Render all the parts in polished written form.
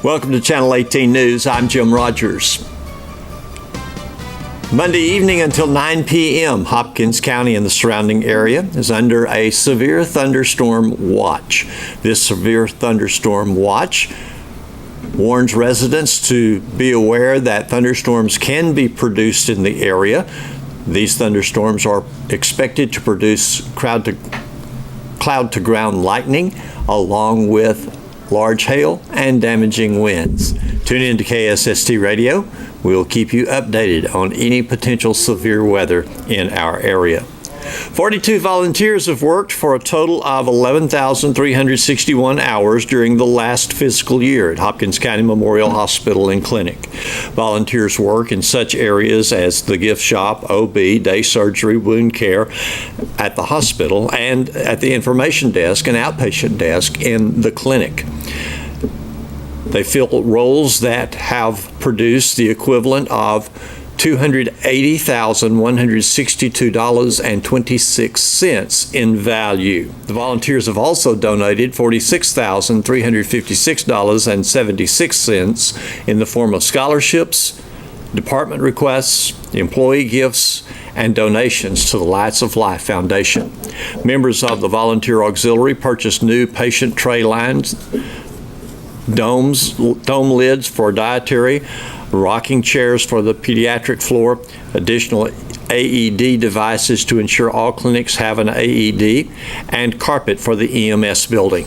Welcome to Channel 18 News. I'm Jim Rogers. Monday evening until 9 p.m., Hopkins County and the surrounding area is under a severe thunderstorm watch. This severe thunderstorm watch warns residents to be aware that thunderstorms can be produced in the area. These thunderstorms are expected to produce cloud-to-ground lightning, along with large hail and damaging winds. Tune in to KSST Radio. We'll keep you updated on any potential severe weather in our area. 42 volunteers have worked for a total of 11,361 hours during the last fiscal year at Hopkins County Memorial Hospital and Clinic. Volunteers work in such areas as the gift shop, OB, day surgery, wound care at the hospital, and at the information desk and outpatient desk in the clinic. They fill roles that have produced the equivalent of $280,162.26 in value. The volunteers have also donated $46,356.76 in the form of scholarships, department requests, employee gifts, and donations to the Lights of Life Foundation. Members of the Volunteer Auxiliary purchased new patient tray lines, dome lids for dietary, rocking chairs for the pediatric floor, additional AED devices to ensure all clinics have an AED, and carpet for the EMS building.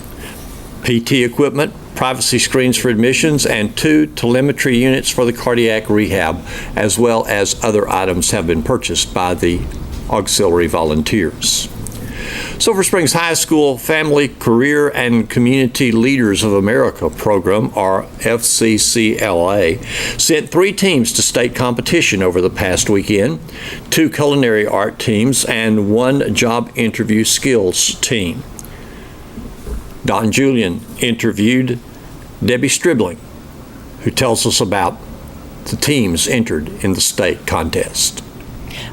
PT equipment, privacy screens for admissions, and 2 telemetry units for the cardiac rehab, as well as other items have been purchased by the auxiliary volunteers. Silver Springs High School Family, Career, and Community Leaders of America program, or FCCLA, sent 3 teams to state competition over the past weekend, 2 culinary art teams, and 1 job interview skills team. Don Julian interviewed Debbie Stribling, who tells us about the teams entered in the state contest.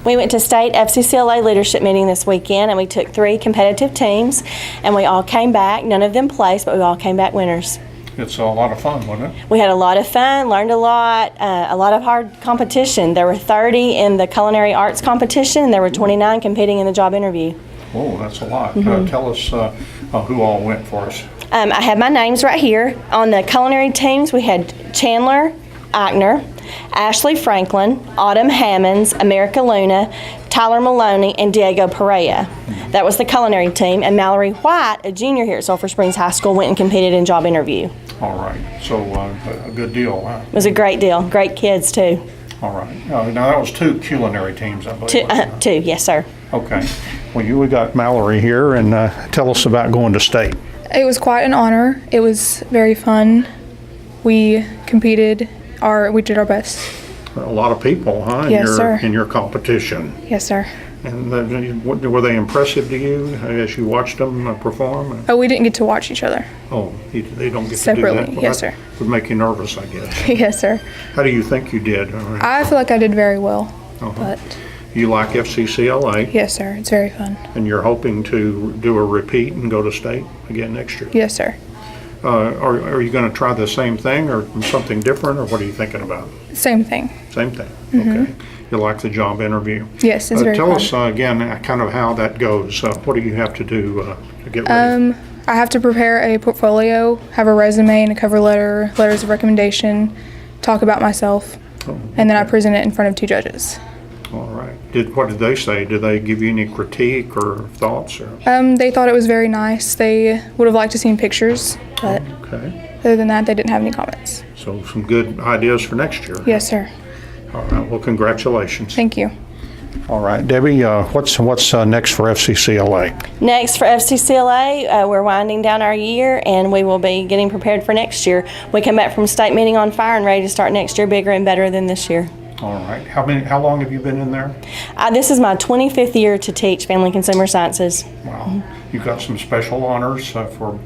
We went to state FCCLA leadership meeting this weekend, and we took 3 competitive teams, and we all came back. None of them placed, but we all came back winners. It's a lot of fun, wasn't it? We had a lot of fun, learned a lot of hard competition. There were 30 in the culinary arts competition, and there were 29 competing in the job interview. Oh, that's a lot. Tell us who all went for us. I have my names right here. On the culinary teams, we had Chandler Eichner, Ashley Franklin, Autumn Hammonds, America Luna, Tyler Maloney, and Diego Perea. That was the culinary team. And Mallory White, a junior here at Sulphur Springs High School, went and competed in job interview. All right. So a good deal, huh? It was a great deal. Great kids, too. All right. Now, that was 2 culinary teams, I believe. 2, yes, sir. Okay. Well, we got Mallory here, and tell us about going to state. It was quite an honor. It was very fun. We competed. We did our best. A lot of people, huh? Yes, sir. In your competition. Yes, sir. And were they impressive to you as you watched them perform? Oh, we didn't get to watch each other. Oh, they don't get separately. To do that? Well, yes, sir. Would make you nervous, I guess. Yes, sir. How do you think you did? I feel like I did very well. But you like FCCLA? Yes, sir. It's very fun. And you're hoping to do a repeat and go to state again next year? Yes, sir. Are you going to try the same thing or something different, or what are you thinking about? Same thing. Same thing. Okay. You like the job interview? Yes, it's very fun. fun. Tell us again kind of how that goes. What do you have to do to get ready? I have to prepare a portfolio, have a resume and a cover letter, letters of recommendation, talk about myself, and then I present it in front of 2 judges. All right. What did they say? Did they give you any critique or thoughts? Or? They thought it was very nice. They would have liked to see pictures, but other than that, they didn't have any comments. So some good ideas for next year. Yes, sir. All right. Well, congratulations. Thank you. All right, Debbie. What's next for FCCLA? Next for FCCLA, we're winding down our year, and we will be getting prepared for next year. We come back from state meeting on fire and ready to start next year bigger and better than this year. All right. How long have you been in there? This is my 25th year to teach Family Consumer Sciences. Wow. You've got some special honors for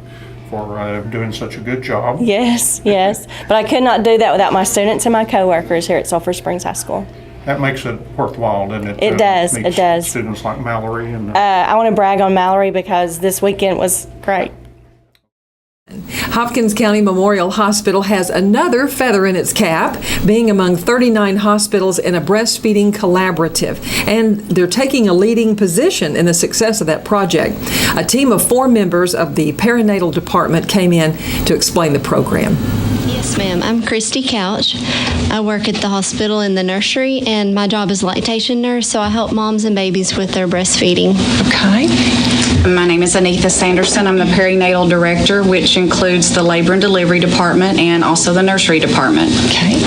doing such a good job. Yes, yes. But I could not do that without my students and my coworkers here at Sulphur Springs High School. That makes it worthwhile, doesn't it? It does. It does. Students like Mallory and. I want to brag on Mallory because this weekend was great. Hi. Hopkins County Memorial Hospital has another feather in its cap, being among 39 hospitals in a breastfeeding collaborative. And they're taking a leading position in the success of that project. A team of 4 members of the perinatal department came in to explain the program. Yes, ma'am. I'm Christy Couch. I work at the hospital in the nursery, and my job is lactation nurse, so I help moms and babies with their breastfeeding. Okay. My name is Anitha Sanderson. I'm the perinatal director, which includes the labor and delivery department and also the nursery department. Okay.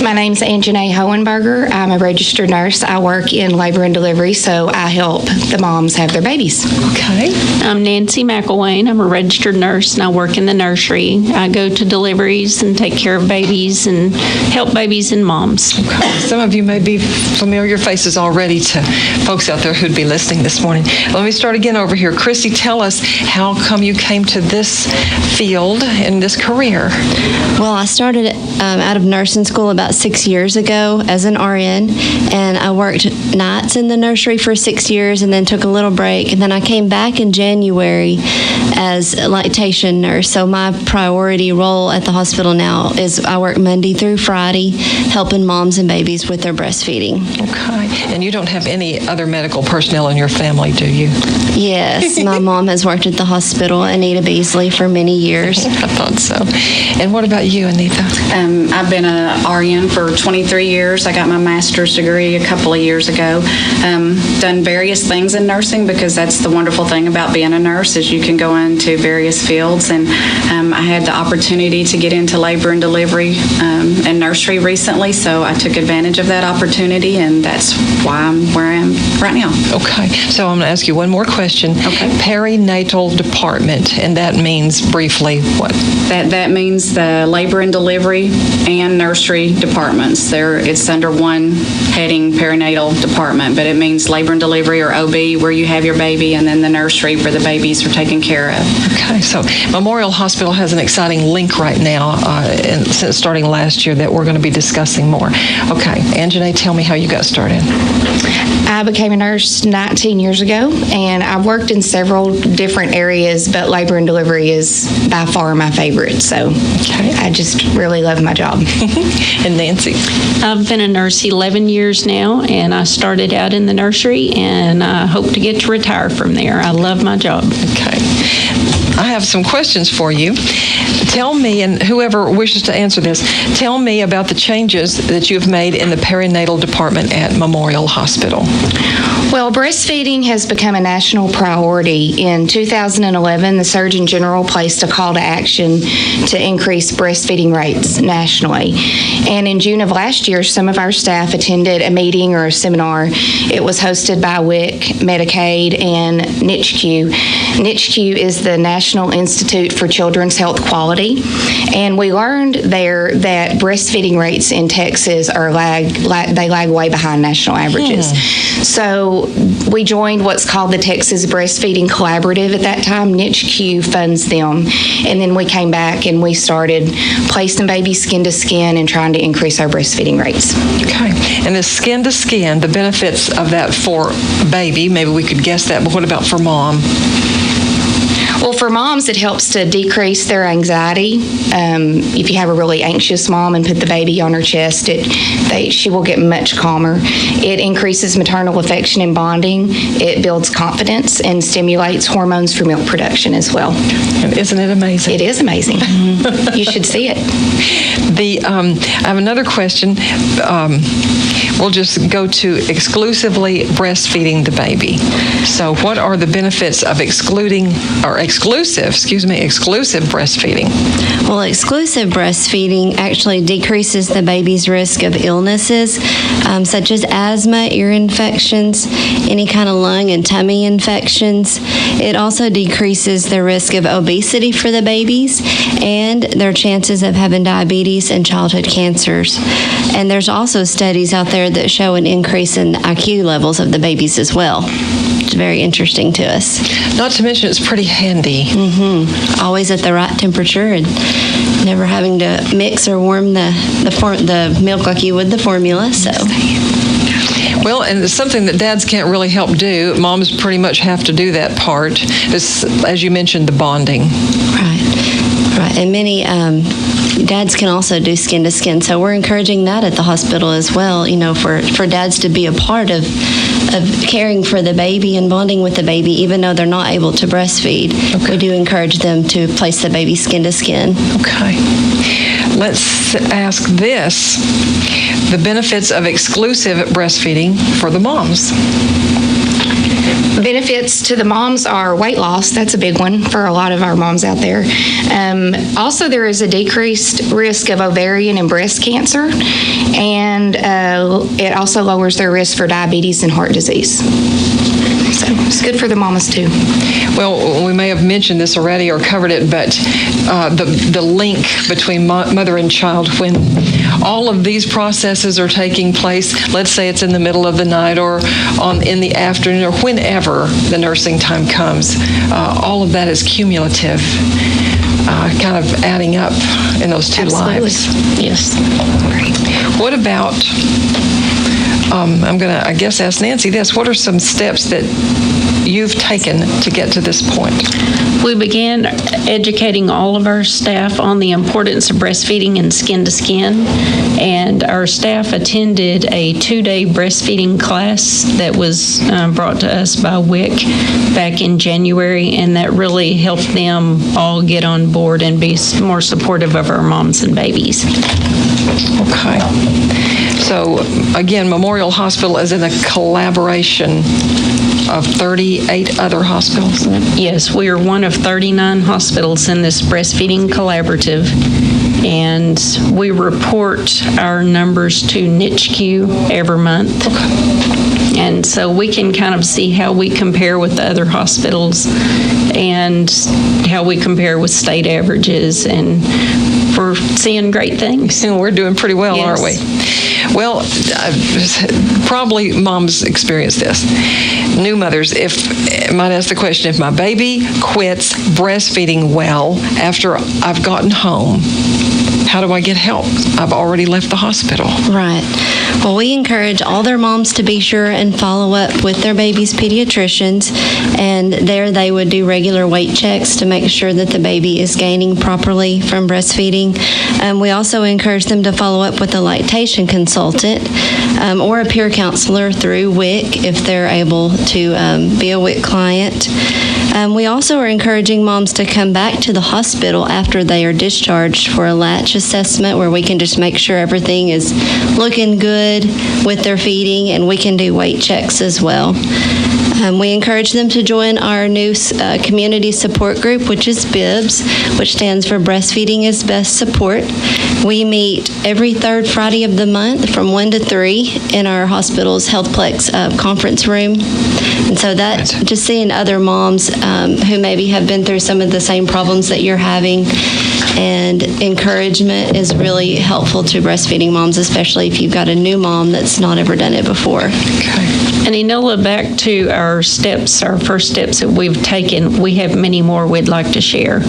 My name's Anjanae Hohenberger. I'm a registered nurse. I work in labor and delivery, so I help the moms have their babies. Okay. I'm Nancy McElwain. I'm a registered nurse, and I work in the nursery. I go to deliveries and take care of babies and help babies and moms. Okay. Some of you may be familiar faces already to folks out there who'd be listening this morning. Let me start again over here. Christy, tell us, how come you came to this field and this career? Well, I started out of nursing school about 6 years ago as an RN, and I worked nights in the nursery for 6 years and then took a little break, and then I came back in January as a lactation nurse. So my priority role at the hospital now is I work Monday through Friday helping moms and babies with their breastfeeding. Okay. And you don't have any other medical personnel in your family, do you? Yes, my mom has worked at the hospital, Anita Beasley, for many years. I thought so. And what about you, Anita? I've been a RN for 23 years. I got my master's degree a couple of years ago. Done various things in nursing, because that's the wonderful thing about being a nurse is you can go into various fields. And I had the opportunity to get into labor and delivery and nursery recently, so I took advantage of that opportunity, and that's why I'm where I am right now. Okay. So I'm going to ask you one more question. Okay. Perinatal department, and that means briefly what? That means the labor and delivery and nursery departments. It's under one heading, perinatal department, but it means labor and delivery, or OB, where you have your baby, and then the nursery where the babies are taken care of. Okay, so Memorial Hospital has an exciting link right now, and since starting last year, that we're going to be discussing more. Okay, Anjanae, tell me how you got started. I became a nurse 19 years ago, and I've worked in several different areas, but labor and delivery is by far my favorite, so Okay. I just really love my job. And Nancy? I've been a nurse 11 years now, and I started out in the nursery, and I hope to get to retire from there. I love my job. Okay. I have some questions for you. Tell me, and whoever wishes to answer this, tell me about the changes that you've made in the perinatal department at Memorial Hospital. Well, breastfeeding has become a national priority. In 2011, the Surgeon General placed a call to action to increase breastfeeding rates nationally. And in June of last year, some of our staff attended a meeting or a seminar. It was hosted by WIC, Medicaid, and NICHQ. NICHQ is the National Institute for Children's Health Quality. And we learned there that breastfeeding rates in Texas lag way behind national averages. So we joined what's called the Texas Breastfeeding Collaborative at that time. NICHQ funds them. And then we came back and we started placing babies skin to skin and trying to increase our breastfeeding rates. Okay. And the skin to skin, the benefits of that for baby, maybe we could guess that, but what about for mom? Well, for moms, it helps to decrease their anxiety. If you have a really anxious mom and put the baby on her chest, she will get much calmer. It increases maternal affection and bonding. It builds confidence and stimulates hormones for milk production as well. Isn't it amazing? It is amazing. You should see it. I have another question. We'll just go to exclusively breastfeeding the baby. So what are the benefits of exclusive breastfeeding? Well, exclusive breastfeeding actually decreases the baby's risk of illnesses such as asthma, ear infections, any kind of lung and tummy infections. It also decreases the risk of obesity for the babies and their chances of having diabetes and childhood cancers. And there's also studies out there that show an increase in IQ levels of the babies as well. It's very interesting to us. Not to mention it's pretty handy. Always at the right temperature and never having to mix or warm the milk like you would the formula. So. Well, and it's something that dads can't really help do. Moms pretty much have to do that part. This, as you mentioned, the bonding. Right. and many dads can also do skin to skin. So we're encouraging that at the hospital as well, for dads to be a part of caring for the baby and bonding with the baby, even though they're not able to breastfeed. Okay. We do encourage them to place the baby skin to skin. Okay. Let's ask this: the benefits of exclusive breastfeeding for the moms. Benefits to the moms are weight loss. That's a big one for a lot of our moms out there. Also, there is a decreased risk of ovarian and breast cancer, and it also lowers their risk for diabetes and heart disease. So it's good for the mamas too. Well, we may have mentioned this already or covered it, but the link between mother and child, when all of these processes are taking place, let's say it's in the middle of the night or in the afternoon or whenever the nursing time comes, all of that is cumulative, kind of adding up in those two lives. Yes. What about, I'm going to, I guess, ask Nancy this. What are some steps that you've taken to get to this point? We began educating all of our staff on the importance of breastfeeding and skin to skin, and our staff attended a 2-day breastfeeding class that was brought to us by WIC back in January, and that really helped them all get on board and be more supportive of our moms and babies. Okay. So again, Memorial Hospital is in a collaboration of 38 other hospitals? Yes, we are one of 39 hospitals in this breastfeeding collaborative, and we report our numbers to NICHQ every month. Okay. And so we can kind of see how we compare with the other hospitals and how we compare with state averages, and we're seeing great things. And we're doing pretty well, yes. Aren't we? Well, probably moms experience this. New mothers, I might ask the question, if my baby quits breastfeeding well after I've gotten home, how do I get help? I've already left the hospital. Right. Well, we encourage all their moms to be sure and follow up with their baby's pediatricians, and there they would do regular weight checks to make sure that the baby is gaining properly from breastfeeding. We also encourage them to follow up with a lactation consultant or a peer counselor through WIC if they're able to be a WIC client. We also are encouraging moms to come back to the hospital after they are discharged for a latch assessment, where we can just make sure everything is looking good with their feeding, and we can do weight checks as well. We encourage them to join our new community support group, which is BIBS, which stands for Breastfeeding is Best Support. We meet every third Friday of the month from 1 to 3 in our hospital's HealthPlex conference room. And so that, just seeing other moms who maybe have been through some of the same problems that you're having, and encouragement is really helpful to breastfeeding moms, especially if you've got a new mom that's not ever done it before. Okay. And Enola, back to our steps, our first steps that we've taken, we have many more we'd like to share.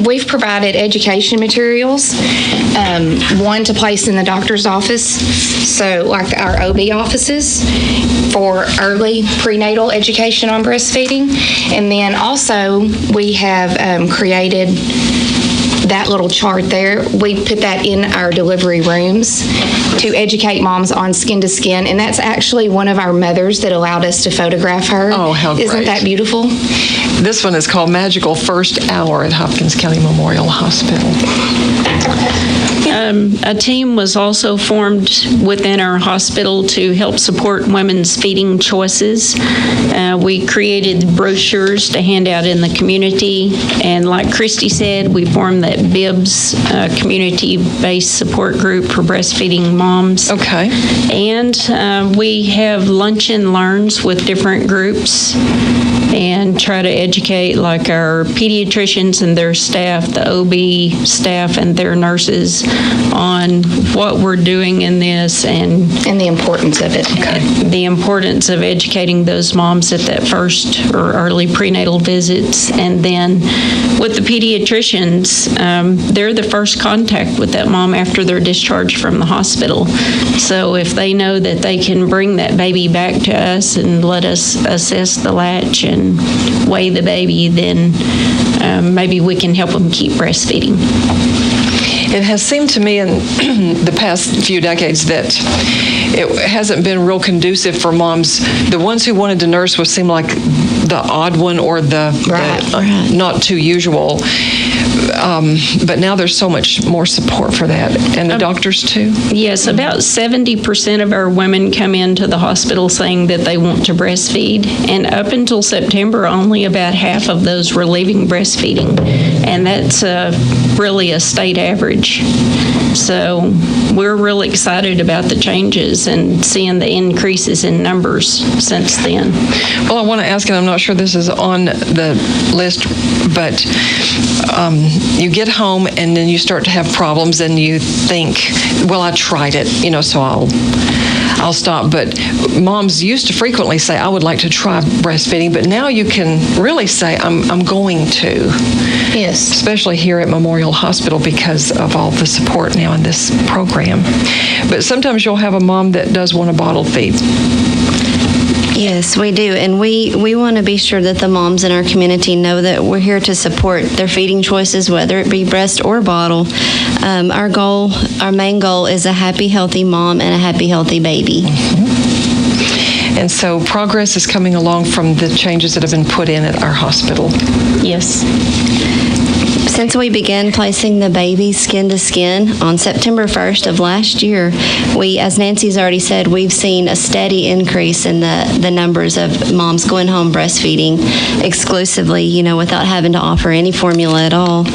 We've provided education materials, one to place in the doctor's office, so like our OB offices, for early prenatal education on breastfeeding. And then also we have created that little chart there. We put that in our delivery rooms to educate moms on skin to skin, and that's actually one of our mothers that allowed us to photograph her. Oh, how great. Isn't that beautiful? This one is called Magical First Hour at Hopkins County Memorial Hospital. A team was also formed within our hospital to help support women's feeding choices. We created brochures to hand out in the community, and like Christy said, we formed that BIBS community-based support group for breastfeeding moms. Okay. And we have lunch and learns with different groups and try to educate like our pediatricians and their staff, the OB staff and their nurses on what we're doing in this and the importance of it. the importance of educating those moms at that first or early prenatal visits. And then with the pediatricians, they're the first contact with that mom after they're discharged from the hospital. So if they know that they can bring that baby back to us and let us assess the latch and weigh the baby, then maybe we can help them keep breastfeeding. It has seemed to me in the past few decades that it hasn't been real conducive for moms. The ones who wanted to nurse would seem like the odd one or the not too usual. But now there's so much more support for that. And the doctors too? Yes, about 70% of our women come into the hospital saying that they want to breastfeed. And up until September, only about half of those were leaving breastfeeding. And that's really a state average. So we're really excited about the changes and seeing the increases in numbers since then. Well, I want to ask, and I'm not sure this is on the list, but you get home and then you start to have problems and you think, well, I tried it, so I'll stop. But moms used to frequently say, I would like to try breastfeeding, but now you can really say, I'm going to. Yes. Especially here at Memorial Hospital because of all the support now in this program. But sometimes you'll have a mom that does want a bottle feed. Yes, we do. And we want to be sure that the moms in our community know that we're here to support their feeding choices, whether it be breast or bottle. Our main goal is a happy, healthy mom and a happy, healthy baby. And so progress is coming along from the changes that have been put in at our hospital. Yes. Since we began placing the baby skin to skin on September 1st of last year, as Nancy's already said, we've seen a steady increase in the numbers of moms going home breastfeeding exclusively, without having to offer any formula at all.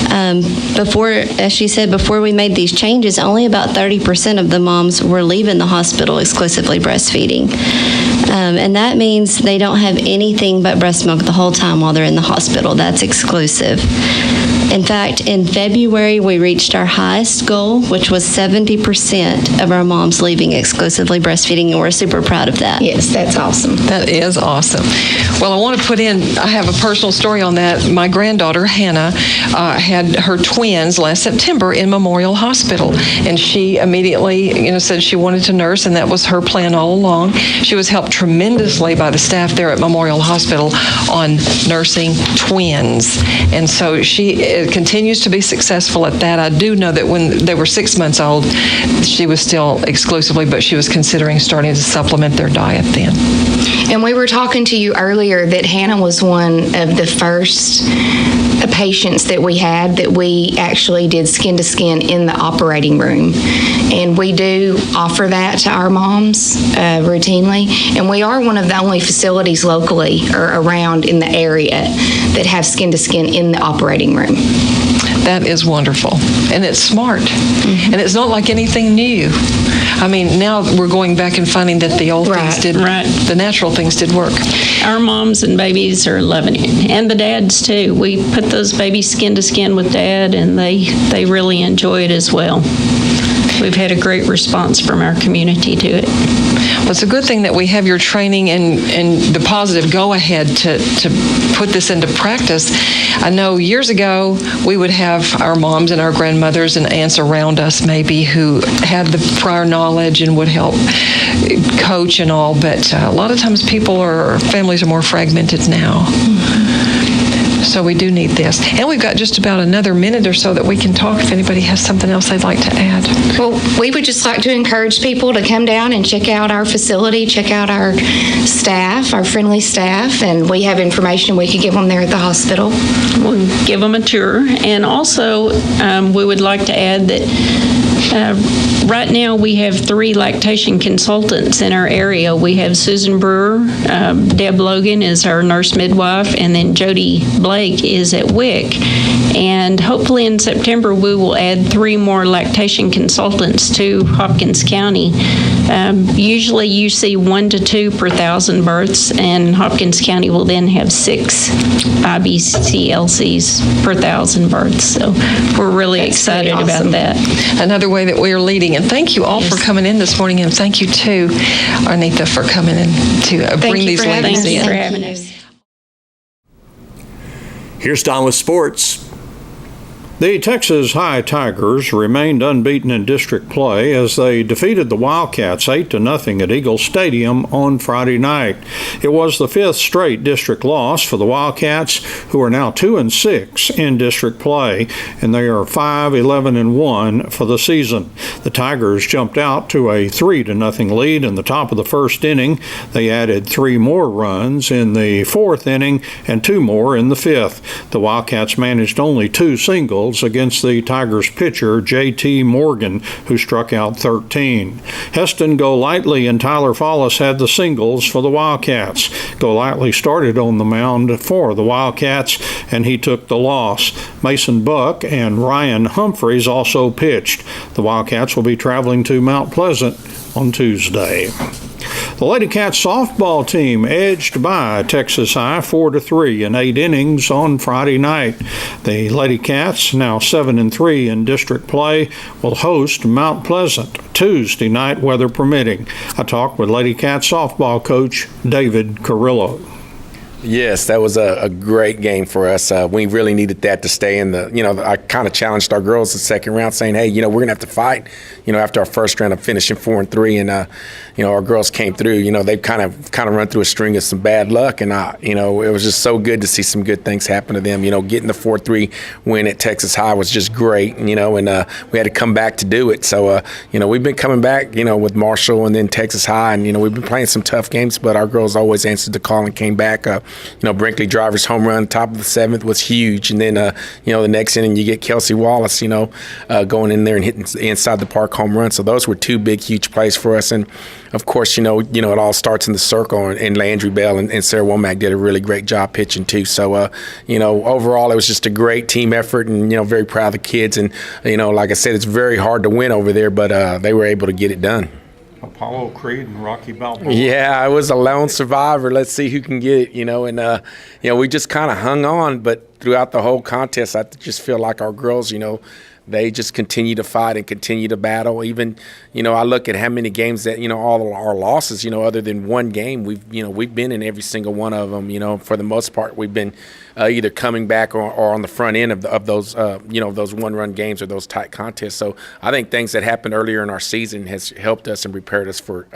As she said, before we made these changes, only about 30% of the moms were leaving the hospital exclusively breastfeeding. And that means they don't have anything but breast milk the whole time while they're in the hospital. That's exclusive. In fact, in February, we reached our highest goal, which was 70% of our moms leaving exclusively breastfeeding, and we're super proud of that. Yes, that's awesome. That is awesome. Well, I have a personal story on that. My granddaughter, Hannah, had her twins last September in Memorial Hospital, and she immediately, said she wanted to nurse, and that was her plan all along. She was helped tremendously by the staff there at Memorial Hospital on nursing twins, and so she continues to be successful at that. I do know that when they were 6 months old, she was still exclusively, but she was considering starting to supplement their diet then. And we were talking to you earlier that Hannah was one of the first patients that we had that we actually did skin to skin in the operating room. And we do offer that to our moms routinely. And we are one of the only facilities locally or around in the area that have skin to skin in the operating room. That is wonderful. And it's smart. Mm-hmm. And it's not like anything new. I mean, now we're going back and finding that the old things did, the natural things did work. Our moms and babies are loving it, and the dads too. We put those babies skin to skin with Dad, and they really enjoy it as well. We've had a great response from our community to it. Well, it's a good thing that we have your training and the positive go-ahead to put this into practice. I know years ago we would have our moms and our grandmothers and aunts around us maybe who had the prior knowledge and would help coach and all, but a lot of times families are more fragmented now. So we do need this. And we've got just about another minute or so that we can talk if anybody has something else they'd like to add. Well, we would just like to encourage people to come down and check out our facility, check out our staff, our friendly staff, and we have information we could give them there at the hospital. We'll give them a tour. And also, we would like to add that right now we have 3 lactation consultants in our area. We have Susan Brewer, Deb Logan is our nurse midwife, and then Jody Blake is at WIC. And hopefully in September we will add 3 more lactation consultants to Hopkins County. Usually you see 1 to 2 per 1,000 births, and Hopkins County will then have 6 IBCLCs per 1,000 births. So we're really excited about that. Another way that we are leading. And thank you all for coming in this morning, and thank you too, Arnita, for coming in to bring these ladies in. Thank you for having us. Here's Don with sports. The Texas High Tigers remained unbeaten in district play as they defeated the Wildcats 8-0 at Eagle Stadium on Friday night. It was the 5th straight district loss for the Wildcats, who are now 2-6 in district play, and they are 5-11-1 for the season. The Tigers jumped out to a 3-0 lead in the top of the first inning. They added 3 more runs in the 4th inning and 2 more in the 5th. The Wildcats managed only 2 singles against the Tigers pitcher J.T. Morgan, who struck out 13. Heston Golightly and Tyler Follis had the singles for the Wildcats. Golightly started on the mound for the Wildcats, and he took the loss. Mason Buck and Ryan Humphreys also pitched. The Wildcats will be traveling to Mount Pleasant on Tuesday. The Lady Cats softball team edged by Texas High 4-3 in 8 innings on Friday night. The Lady Cats, now 7-3 in district play, will host Mount Pleasant Tuesday night, weather permitting. I talked with Lady Cats softball coach David Carrillo. Yes, that was a great game for us. We really needed that to stay in the, I kind of challenged our girls the second round saying, hey, we're going to have to fight, after our first round of finishing 4-3. And, our girls came through. They've kind of run through a string of some bad luck. And, it was just so good to see some good things happen to them. Getting the 4-3 win at Texas High was just great, and we had to come back to do it. So, we've been coming back, with Marshall and then Texas High. And, we've been playing some tough games, but our girls always answered the call and came back. Brinkley Driver's home run, top of the 7th, was huge. And then, the next inning you get Kelsey Wallace, going in there and hitting the inside the park home run. So those were 2 big, huge plays for us. And, of course, it all starts in the circle. And Landry Bell and Sarah Womack did a really great job pitching, too. So, overall it was just a great team effort and, very proud of the kids. And, like I said, it's very hard to win over there, but they were able to get it done. Apollo Creed and Rocky Balboa. Yeah, I was a lone survivor. Let's see who can get it, and we just kind of hung on. But throughout the whole contest, I just feel like our girls, they just continue to fight and continue to battle. Even, I look at how many games that, all of our losses, other than one game, we've been in every single one of them. For the most part, we've been either coming back or on the front end of those, those one-run games or those tight contests. So I think things that happened earlier in our season has helped us and prepared us for,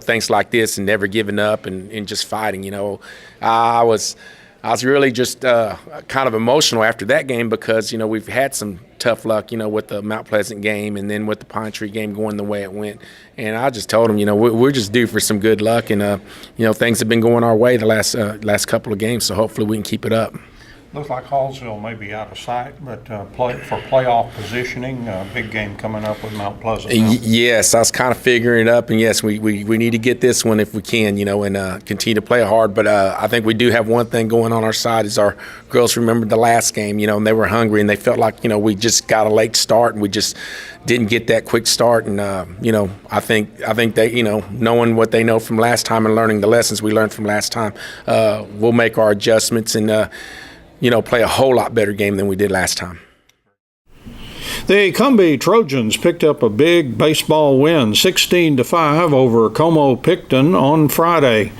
things like this and never giving up and just fighting. I was really just kind of emotional after that game because, we've had some tough luck, with the Mount Pleasant game and then with the Pine Tree game going the way it went. And I just told them, we're just due for some good luck. And, things have been going our way the last couple of games, so hopefully we can keep it up. Looks like Hallsville may be out of sight, but for playoff positioning, big game coming up with Mount Pleasant. Yes, I was kind of figuring it up, and yes, we need to get this one if we can, and continue to play hard. But I think we do have one thing going on our side is our girls remembered the last game, and they were hungry, and they felt like, we just got a late start, and we just didn't get that quick start. And, I think they, knowing what they know from last time and learning the lessons we learned from last time, we'll make our adjustments and, play a whole lot better game than we did last time. The Cumbie Trojans picked up a big baseball win, 16-5 over Como-Picton on Friday.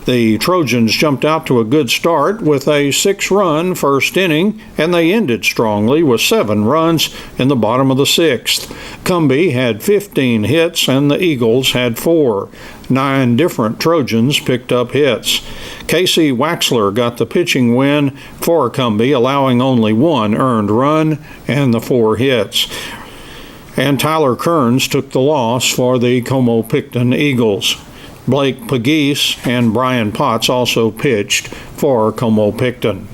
The Trojans jumped out to a good start with a 6-run first inning, and they ended strongly with 7 runs in the bottom of the 6th. Cumbie had 15 hits, and the Eagles had 4. 9 different Trojans picked up hits. Casey Waxler got the pitching win for Cumbie, allowing only 1 earned run and the 4 hits. And Tyler Kearns took the loss for the Como-Picton Eagles. Blake Pegues and Brian Potts also pitched for Como-Picton.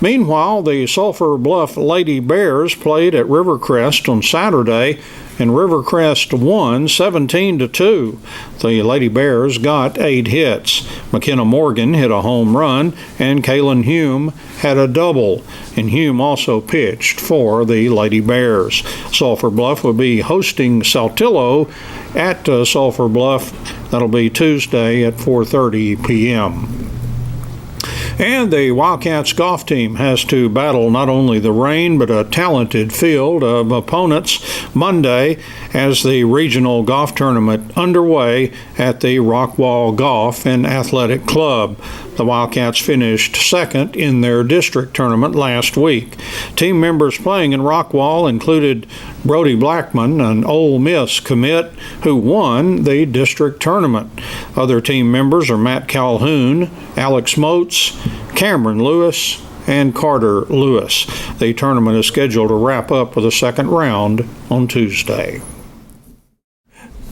Meanwhile, the Sulphur Bluff Lady Bears played at Rivercrest on Saturday, and Rivercrest won 17-2. The Lady Bears got 8 hits. McKenna Morgan hit a home run, and Kaylin Hume had a double, and Hume also pitched for the Lady Bears. Sulphur Bluff will be hosting Saltillo at Sulphur Bluff. That'll be Tuesday at 4:30 p.m. And the Wildcats golf team has to battle not only the rain but a talented field of opponents Monday as the regional golf tournament underway at the Rockwall Golf and Athletic Club. The Wildcats finished second in their district tournament last week. Team members playing in Rockwall included Brody Blackman, an Ole Miss commit who won the district tournament. Other team members are Matt Calhoun, Alex Moats, Cameron Lewis, and Carter Lewis. The tournament is scheduled to wrap up with a second round on Tuesday.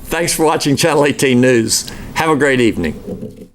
Thanks for watching Channel 18 News. Have a great evening.